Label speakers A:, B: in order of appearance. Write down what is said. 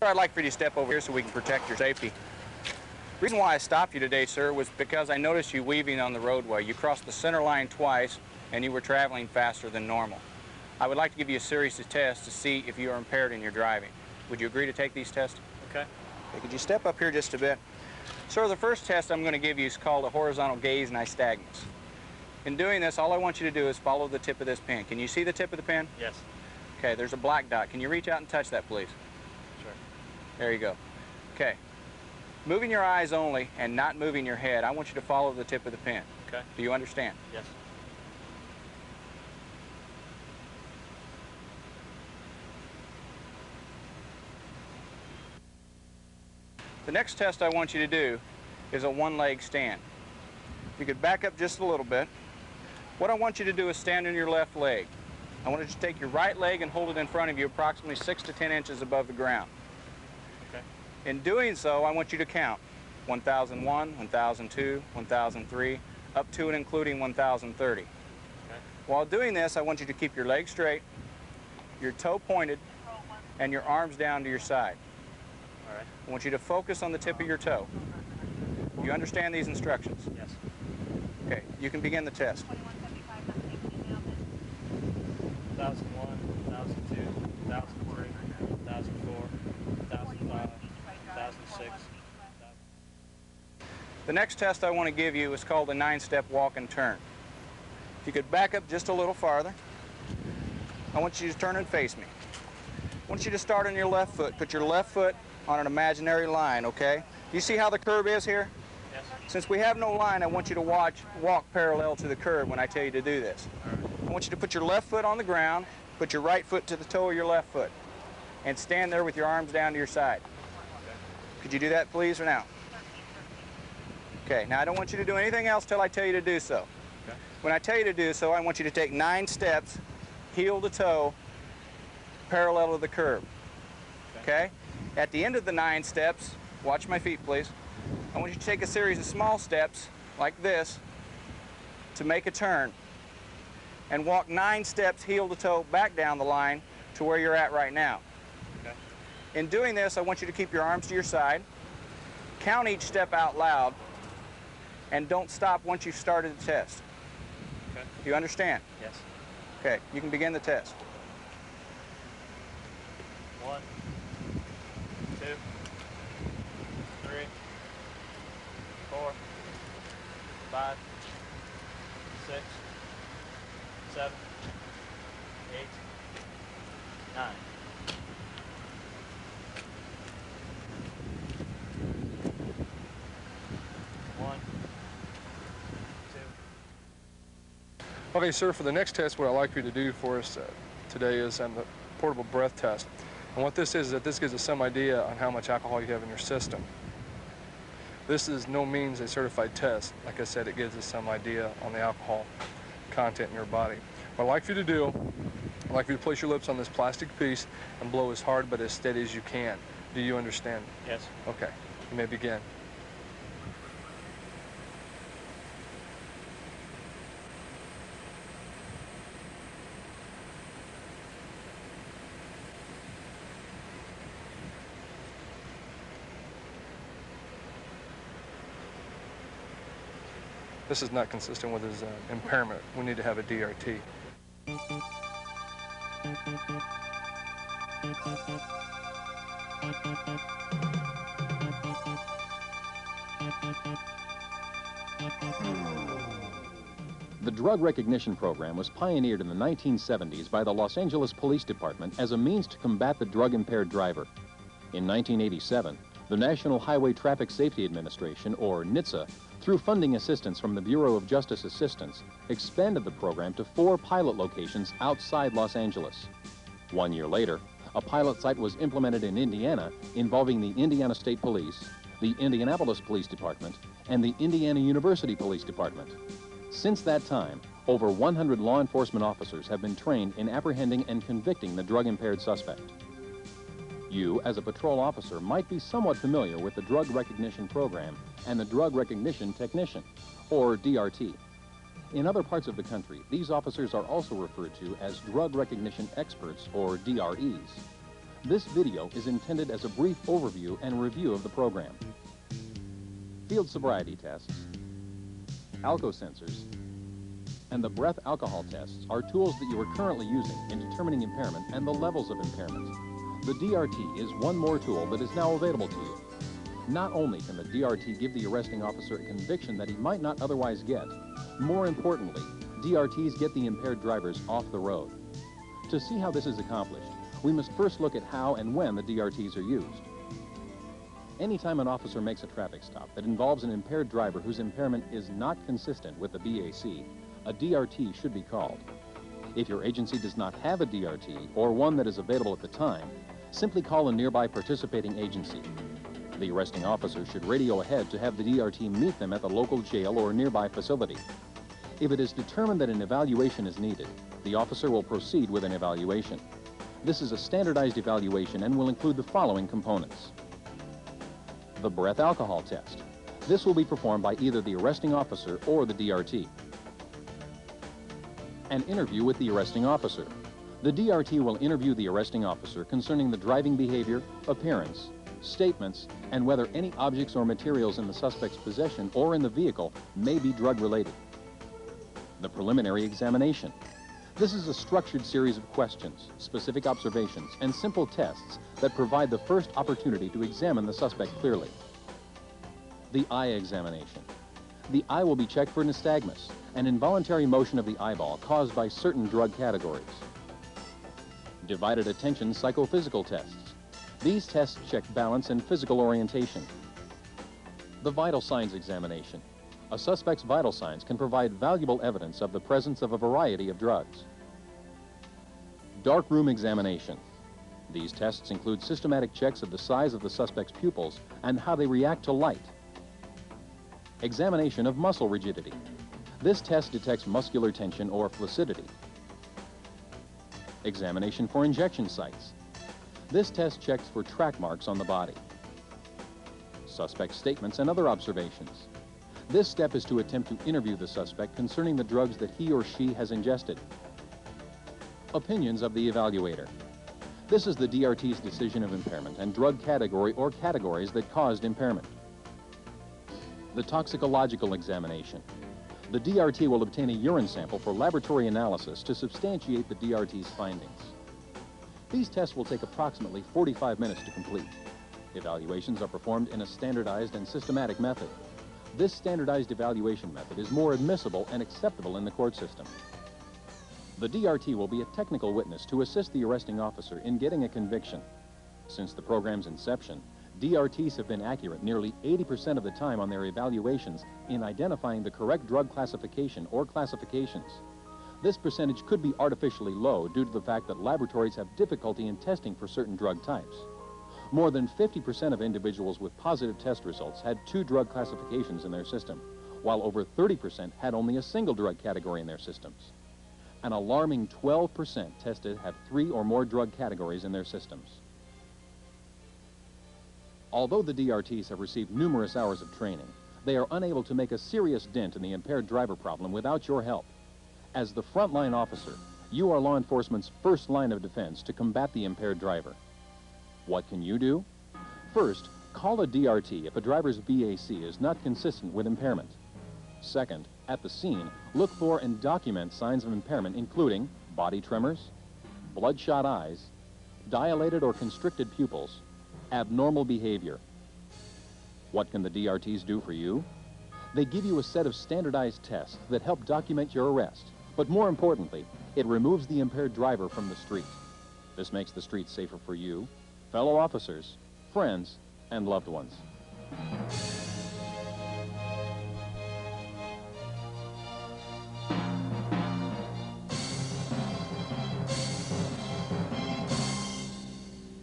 A: I'd like for you to step over here so we can protect your safety. The reason why I stopped you today, sir, was because I noticed you weaving on the roadway. You crossed the center line twice, and you were traveling faster than normal. I would like to give you a series of tests to see if you are impaired in your driving. Would you agree to take these tests?
B: Okay.
A: Could you step up here just a bit? Sir, the first test I'm going to give you is called a horizontal gaze nystagmus. In doing this, all I want you to do is follow the tip of this pen. Can you see the tip of the pen?
B: Yes.
A: Okay, there's a black dot. Can you reach out and touch that, please?
B: Sure.
A: There you go. Okay. Moving your eyes only and not moving your head, I want you to follow the tip of the pen.
B: Okay.
A: Do you understand?
B: Yes.
A: The next test I want you to do is a one-leg stand. You could back up just a little bit. What I want you to do is stand on your left leg. I want you to take your right leg and hold it in front of you approximately 6 to 10 inches above the ground.
B: Okay.
A: In doing so, I want you to count 1001, 1002, 1003, up to and including 1030.
B: Okay.
A: While doing this, I want you to keep your leg straight, your toe pointed, and your arms down to your side.
B: All right.
A: I want you to focus on the tip of your toe. Do you understand these instructions?
B: Yes.
A: Okay, you can begin the test.
B: 1001, 1002, 1003, 1004, 1005, 1006.
A: The next test I want to give you is called a 9-step walk and turn. If you could back up just a little farther, I want you to turn and face me. I want you to start on your left foot. Put your left foot on an imaginary line, okay? You see how the curb is here?
B: Yes.
A: Since we have no line, I want you to walk parallel to the curb when I tell you to do this.
B: All right.
A: I want you to put your left foot on the ground, put your right foot to the toe of your left foot, and stand there with your arms down to your side.
B: Okay.
A: Could you do that, please, or now? Okay, now I don't want you to do anything else till I tell you to do so.
B: Okay.
A: When I tell you to do so, I want you to take 9 steps, heel to toe, parallel to the curb. Okay? At the end of the 9 steps, watch my feet, please. I want you to take a series of small steps, like this, to make a turn, and walk 9 steps, heel to toe, back down the line to where you're at right now.
B: Okay.
A: In doing this, I want you to keep your arms to your side, count each step out loud, and don't stop once you've started the test.
B: Okay.
A: Do you understand?
B: Yes.
A: Okay, you can begin the test.
B: 1, 2, 3, 4, 5, 6, 7, 8, 9.
C: Okay, sir, for the next test, what I'd like you to do for us today is the portable breath test. And what this is that this gives us some idea on how much alcohol you have in your system. This is no means a certified test. Like I said, it gives us some idea on the alcohol content in your body. What I'd like for you to do, I'd like for you to place your lips on this plastic piece and blow as hard but as steady as you can. Do you understand?
B: Yes.
C: Okay, you may begin. This is not consistent with his impairment. We need to have a DRT.
D: The drug recognition program was pioneered in the 1970s by the Los Angeles Police Department as a means to combat the drug-impaired driver. In 1987, the National Highway Traffic Safety Administration, or NHTSA, through funding assistance from the Bureau of Justice Assistance, expanded the program to 4 pilot locations outside Los Angeles. 1 year later, a pilot site was implemented in Indiana involving the Indiana State Police, the Indianapolis Police Department, and the Indiana University Police Department. Since that time, over 100 law enforcement officers have been trained in apprehending and convicting the drug-impaired suspect. You, as a patrol officer, might be somewhat familiar with the Drug Recognition Program and the Drug Recognition Technician, or DRT. In other parts of the country, these officers are also referred to as Drug Recognition Experts, or DREs. This video is intended as a brief overview and review of the program. Field sobriety tests, alco-sensors, and the breath alcohol tests are tools that you are currently using in determining impairment and the levels of impairment. The DRT is one more tool that is now available to you. Not only can the DRT give the arresting officer a conviction that he might not otherwise get, more importantly, DRTs get the impaired drivers off the road. To see how this is accomplished, we must first look at how and when the DRTs are used. Anytime an officer makes a traffic stop that involves an impaired driver whose impairment is not consistent with the BAC, a DRT should be called. If your agency does not have a DRT or one that is available at the time, simply call a nearby participating agency. The arresting officer should radio ahead to have the DRT meet them at the local jail or nearby facility. If it is determined that an evaluation is needed, the officer will proceed with an evaluation. This is a standardized evaluation and will include the following components. The breath alcohol test. This will be performed by either the arresting officer or the DRT. An interview with the arresting officer. The DRT will interview the arresting officer concerning the driving behavior, appearance, statements, and whether any objects or materials in the suspect's possession or in the vehicle may be drug-related. The preliminary examination. This is a structured series of questions, specific observations, and simple tests that provide the first opportunity to examine the suspect clearly. The eye examination. The eye will be checked for nystagmus, an involuntary motion of the eyeball caused by certain drug categories. Divided attention psychophysical tests. These tests check balance and physical orientation. The vital signs examination. A suspect's vital signs can provide valuable evidence of the presence of a variety of drugs. Dark room examination. These tests include systematic checks of the size of the suspect's pupils and how they react to light. Examination of muscle rigidity. This test detects muscular tension or flaccidity. Examination for injection sites. This test checks for track marks on the body. Suspect statements and other observations. This step is to attempt to interview the suspect concerning the drugs that he or she has ingested. Opinions of the evaluator. This is the DRT's decision of impairment and drug category or categories that caused impairment. The toxicological examination. The DRT will obtain a urine sample for laboratory analysis to substantiate the DRT's findings. These tests will take approximately 45 minutes to complete. Evaluations are performed in a standardized and systematic method. This standardized evaluation method is more admissible and acceptable in the court system. The DRT will be a technical witness to assist the arresting officer in getting a conviction. Since the program's inception, DRTs have been accurate nearly 80% of the time on their evaluations in identifying the correct drug classification or classifications. This percentage could be artificially low due to the fact that laboratories have difficulty in testing for certain drug types. More than 50% of individuals with positive test results had 2 drug classifications in their system, while over 30% had only a single drug category in their systems. An alarming 12% tested have 3 or more drug categories in their systems. Although the DRTs have received numerous hours of training, they are unable to make a serious dent in the impaired driver problem without your help. As the frontline officer, you are law enforcement's first line of defense to combat the impaired driver. What can you do? First, call a DRT if a driver's BAC is not consistent with impairment. Second, at the scene, look for and document signs of impairment including body tremors, bloodshot eyes, dilated or constricted pupils, abnormal behavior. What can the DRTs do for you? They give you a set of standardized tests that help document your arrest, but more importantly, it removes the impaired driver from the street. This makes the street safer for you, fellow officers, friends, and loved ones.